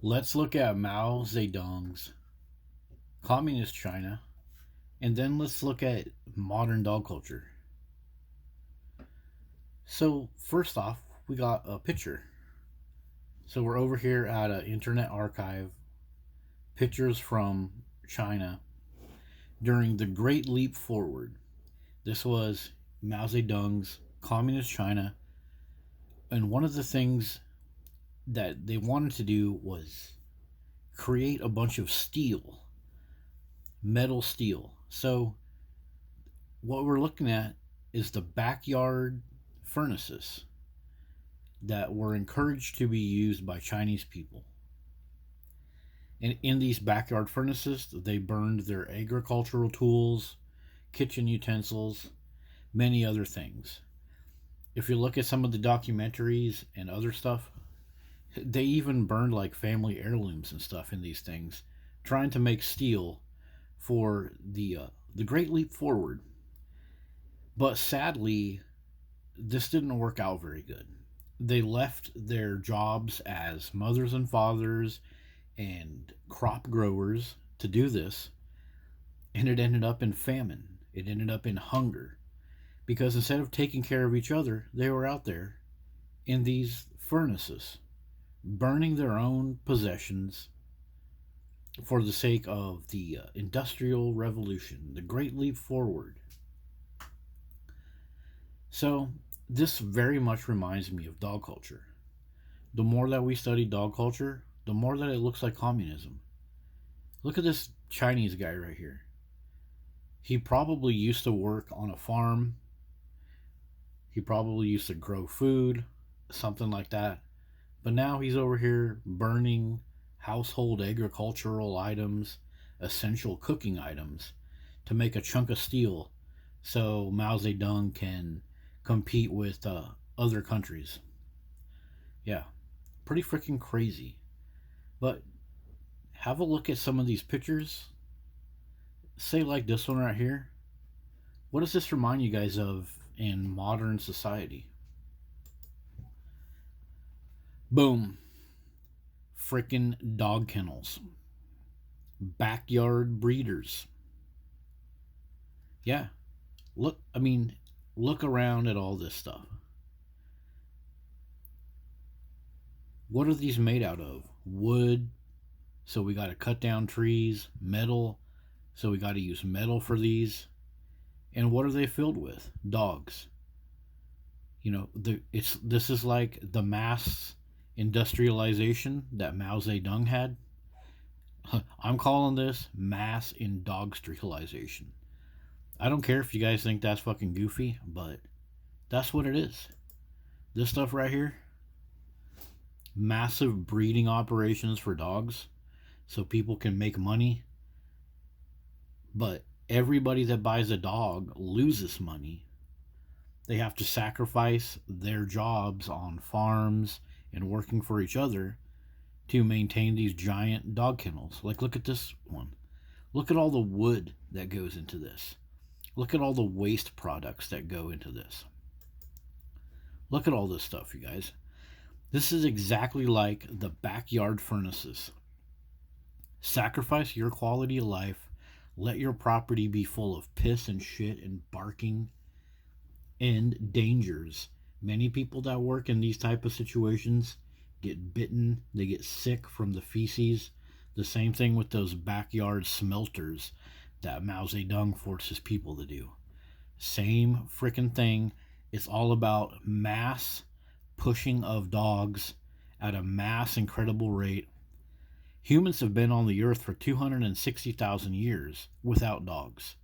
Let's look at Mao Zedong's communist China, and then let's look at modern dog culture. So, first off, we got a picture. So, we're over here at an internet archive, pictures from China during the Great Leap Forward. This was Mao Zedong's communist China, and one of the things that they wanted to do was create a bunch of steel, metal steel. So, what we're looking at is the backyard furnaces that were encouraged to be used by Chinese people. And in these backyard furnaces, they burned their agricultural tools, kitchen utensils, many other things. If you look at some of the documentaries and other stuff, they even burned like family heirlooms and stuff in these things, trying to make steel for the Great Leap Forward. But sadly, this didn't work out very good. They left their jobs as mothers and fathers and crop growers to do this, and it ended up in famine. It ended up in hunger because instead of taking care of each other, they were out there in these furnaces burning their own possessions for the sake of the Industrial Revolution, the Great Leap Forward. So, this very much reminds me of dog culture. The more that we study dog culture, the more that it looks like communism. Look at this Chinese guy right here. He probably used to work on a farm. He probably used to grow food, something like that. But now he's over here burning household agricultural items, essential cooking items, to make a chunk of steel so Mao Zedong can compete with other countries. Yeah, pretty freaking crazy. But have a look at some of these pictures. Say, like this one right here. What does this remind you guys of in modern society? Boom. Freaking dog kennels. Backyard breeders. Yeah. Look around at all this stuff. What are these made out of? Wood, so we got to cut down trees. Metal, so we got to use metal for these. And what are they filled with? Dogs. This is like the mass industrialization that Mao Zedong had. I'm calling this mass industrialization. I don't care if you guys think that's fucking goofy, but that's what it is. This stuff right here, massive breeding operations for dogs so people can make money. But everybody that buys a dog loses money. They have to sacrifice their jobs on farms and working for each other to maintain these giant dog kennels. Like, look at this one. Look at all the wood that goes into this. Look at all the waste products that go into this. Look at all this stuff, you guys. This is exactly like the backyard furnaces. Sacrifice your quality of life. Let your property be full of piss and shit and barking and dangers. Many people that work in these type of situations get bitten, they get sick from the feces. The same thing with those backyard smelters that Mao Zedong forces people to do. Same freaking thing. It's all about mass pushing of dogs at a mass incredible rate. Humans have been on the earth for 260,000 years without dogs.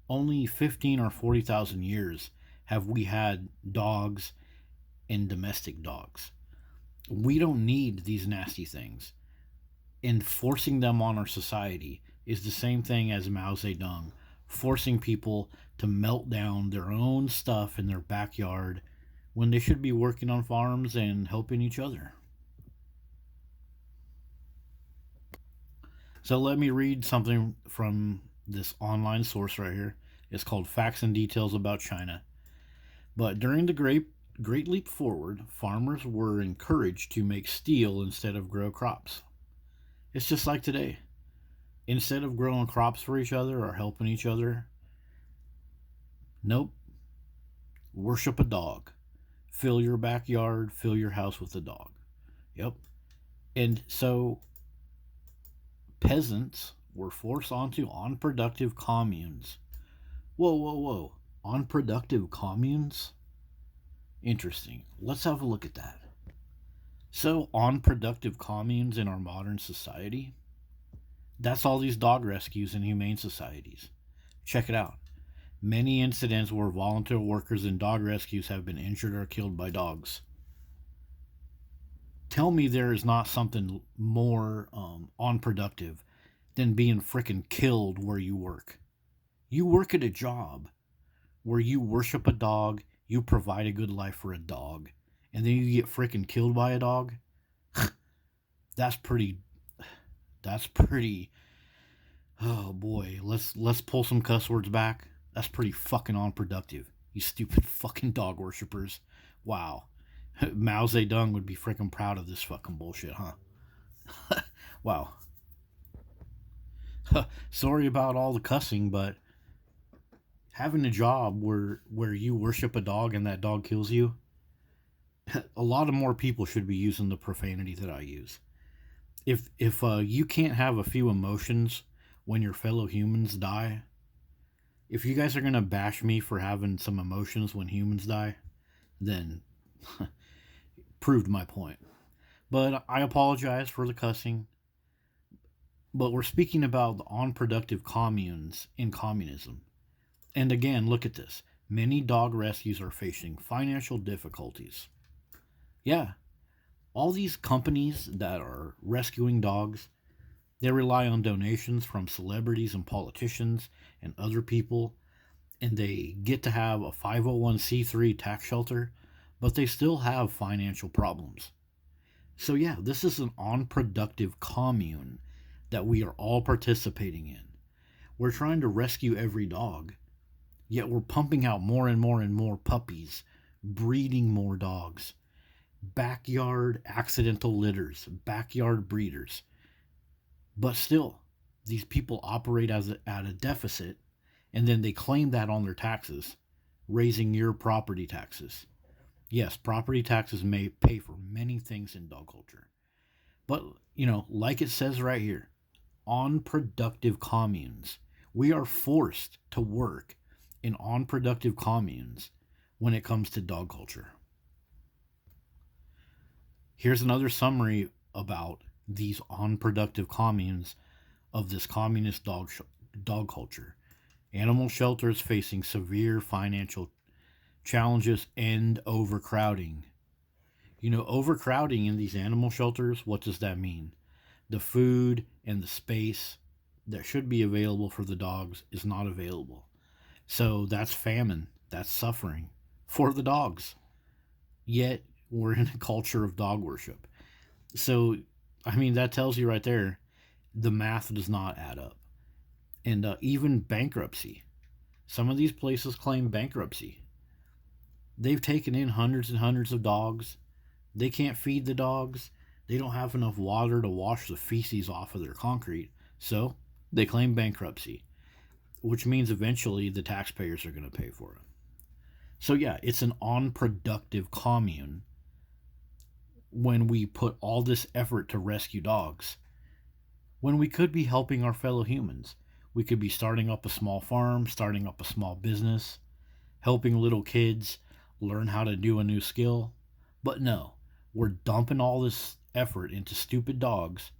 Only 15 or 40,000 years have we had dogs and domestic dogs. We don't need these nasty things. And forcing them on our society is the same thing as Mao Zedong forcing people to melt down their own stuff in their backyard when they should be working on farms and helping each other. So let me read something from this online source right here. It's called Facts and Details About China. But during the Great Leap Forward, farmers were encouraged to make steel instead of grow crops. It's just like today. Instead of growing crops for each other or helping each other, nope, worship a dog. Fill your backyard, fill your house with a dog. Yep. And so peasants were forced onto unproductive communes. Whoa, whoa, whoa. Unproductive communes? Interesting. Let's have a look at that. So, unproductive communes in our modern society? That's all these dog rescues in humane societies. Check it out. Many incidents where volunteer workers in dog rescues have been injured or killed by dogs. Tell me there is not something more unproductive than being frickin' killed where you work. You work at a job where you worship a dog, you provide a good life for a dog, and then you get frickin' killed by a dog. That's pretty. That's pretty. Oh boy, let's pull some cuss words back. That's pretty fucking unproductive. You stupid fucking dog worshippers. Wow. Mao Zedong would be freaking proud of this fucking bullshit, huh? Wow. Sorry about all the cussing, but having a job where you worship a dog and that dog kills you, a lot of more people should be using the profanity that I use. If you can't have a few emotions when your fellow humans die, if you guys are gonna bash me for having some emotions when humans die, then proved my point. But I apologize for the cussing. But we're speaking about the unproductive communes in communism. And again, look at this. Many dog rescues are facing financial difficulties. Yeah, all these companies that are rescuing dogs, they rely on donations from celebrities and politicians and other people, and they get to have a 501c3 tax shelter, but they still have financial problems. So, yeah, this is an unproductive commune that we are all participating in. We're trying to rescue every dog, yet we're pumping out more and more and more puppies, breeding more dogs, backyard accidental litters, backyard breeders. But still, these people operate at a deficit, and then they claim that on their taxes, raising your property taxes. Yes, property taxes may pay for many things in dog culture. But, like it says right here, unproductive communes. We are forced to work in unproductive communes when it comes to dog culture. Here's another summary about these unproductive communes of this communist dog culture. Animal shelters facing severe financial challenges and overcrowding. Overcrowding in these animal shelters, what does that mean? The food and the space that should be available for the dogs is not available. So that's famine, that's suffering for the dogs. Yet we're in a culture of dog worship. So, that tells you right there, the math does not add up. And even bankruptcy. Some of these places claim bankruptcy. They've taken in hundreds and hundreds of dogs. They can't feed the dogs. They don't have enough water to wash the feces off of their concrete. So they claim bankruptcy, which means eventually the taxpayers are going to pay for it. So yeah, it's an unproductive commune when we put all this effort to rescue dogs, when we could be helping our fellow humans. We could be starting up a small farm, starting up a small business, helping little kids learn how to do a new skill. But no, we're dumping all this effort into stupid dogs,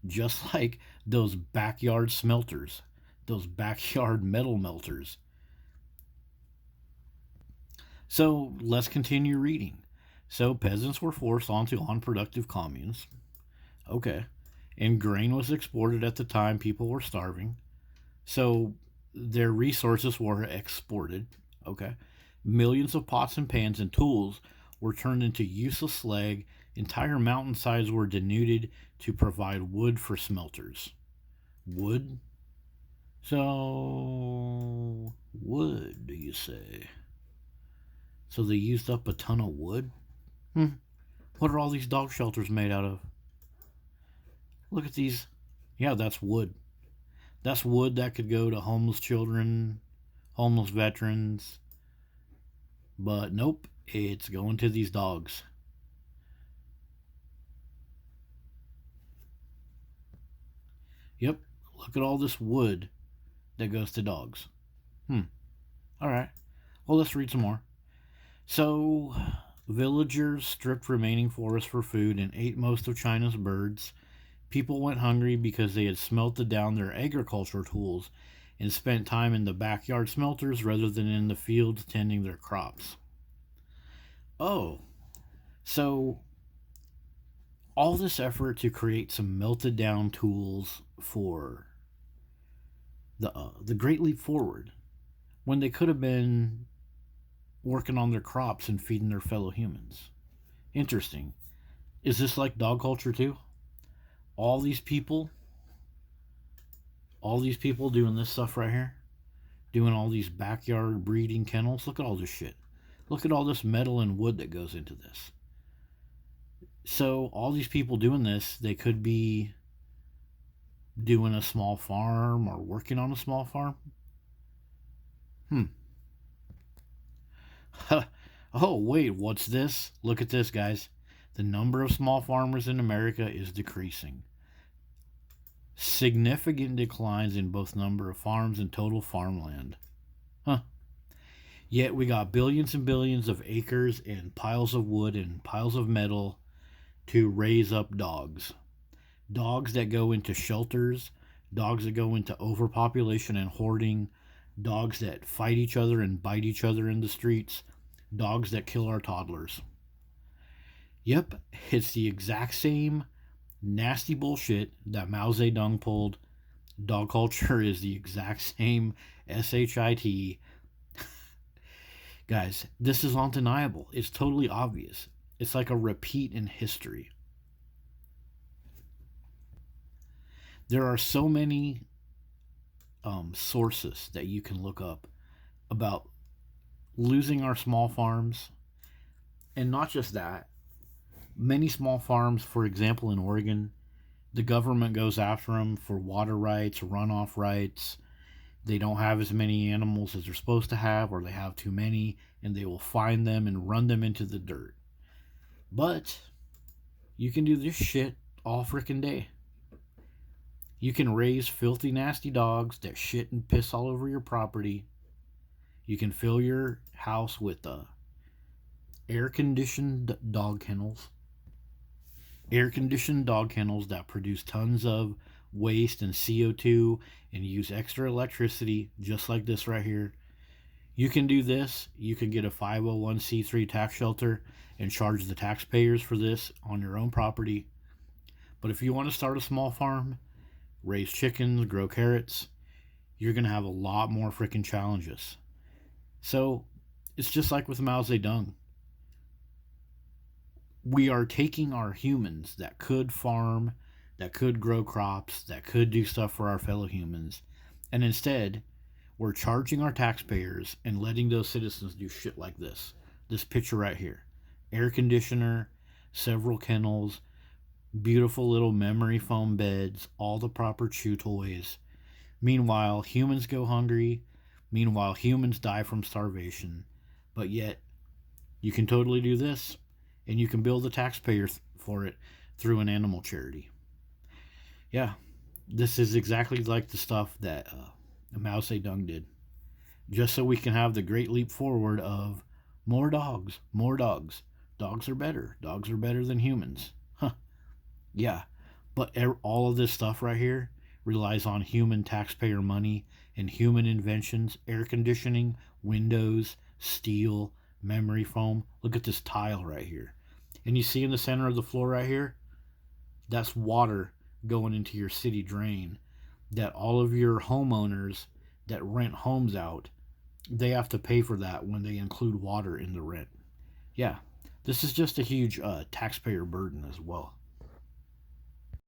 just like those backyard smelters, those backyard metal melters. So let's continue reading. So peasants were forced onto unproductive communes. Okay. And grain was exported at the time people were starving. So their resources were exported. Okay. Millions of pots and pans and tools were turned into useless slag. Entire mountainsides were denuded to provide wood for smelters. Wood? So, wood, do you say? So they used up a ton of wood? What are all these dog shelters made out of? Look at these Yeah, that's wood. That's wood that could go to homeless children, homeless veterans, but nope, it's going to these dogs. Yep, look at all this wood that goes to dogs. Hmm, alright. Well, let's read some more. So, villagers stripped remaining forests for food and ate most of China's birds. People went hungry because they had smelted down their agricultural tools and spent time in the backyard smelters rather than in the fields tending their crops. Oh, so all this effort to create some melted down tools for the Great Leap Forward when they could have been working on their crops and feeding their fellow humans. Interesting. Is this like dog culture too? All these people, all these people doing this stuff right here, doing all these backyard breeding kennels. Look at all this shit. Look at all this metal and wood that goes into this. So all these people doing this, they could be doing a small farm or working on a small farm. Hmm. Oh, wait, what's this? Look at this, guys. The number of small farmers in America is decreasing. Significant declines in both number of farms and total farmland. Huh. Yet we got billions and billions of acres and piles of wood and piles of metal to raise up dogs. Dogs that go into shelters, dogs that go into overpopulation and hoarding, dogs that fight each other and bite each other in the streets, dogs that kill our toddlers. Yep, it's the exact same nasty bullshit that Mao Zedong pulled. Dog culture is the exact same shit. Guys, this is undeniable. It's totally obvious. It's like a repeat in history. There are so many sources that you can look up about losing our small farms. And not just that, many small farms, for example, in Oregon, the government goes after them for water rights, runoff rights. They don't have as many animals as they're supposed to have, or they have too many, and they will fine them and run them into the dirt. But you can do this shit all frickin' day. You can raise filthy, nasty dogs that shit and piss all over your property. You can fill your house with air conditioned dog kennels. Air conditioned dog kennels that produce tons of waste and CO2 and use extra electricity, just like this right here. You can do this. You can get a 501c3 tax shelter and charge the taxpayers for this on your own property. But if you want to start a small farm, raise chickens, grow carrots, you're going to have a lot more freaking challenges. So it's just like with Mao Zedong. We are taking our humans that could farm, that could grow crops, that could do stuff for our fellow humans, and instead, we're charging our taxpayers and letting those citizens do shit like this. This picture right here. Air conditioner, several kennels, beautiful little memory foam beds, all the proper chew toys. Meanwhile, humans go hungry. Meanwhile, humans die from starvation. But yet, you can totally do this, and you can bill the taxpayer for it through an animal charity. Yeah, this is exactly like the stuff that Mao Zedong did. Just so we can have the great leap forward of more dogs, more dogs. Dogs are better. Dogs are better than humans. Huh. Yeah, but all of this stuff right here relies on human taxpayer money and human inventions, air conditioning, windows, steel, memory foam. Look at this tile right here. And you see in the center of the floor right here, that's water going into your city drain that all of your homeowners that rent homes out, they have to pay for that when they include water in the rent. Yeah, this is just a huge taxpayer burden as well.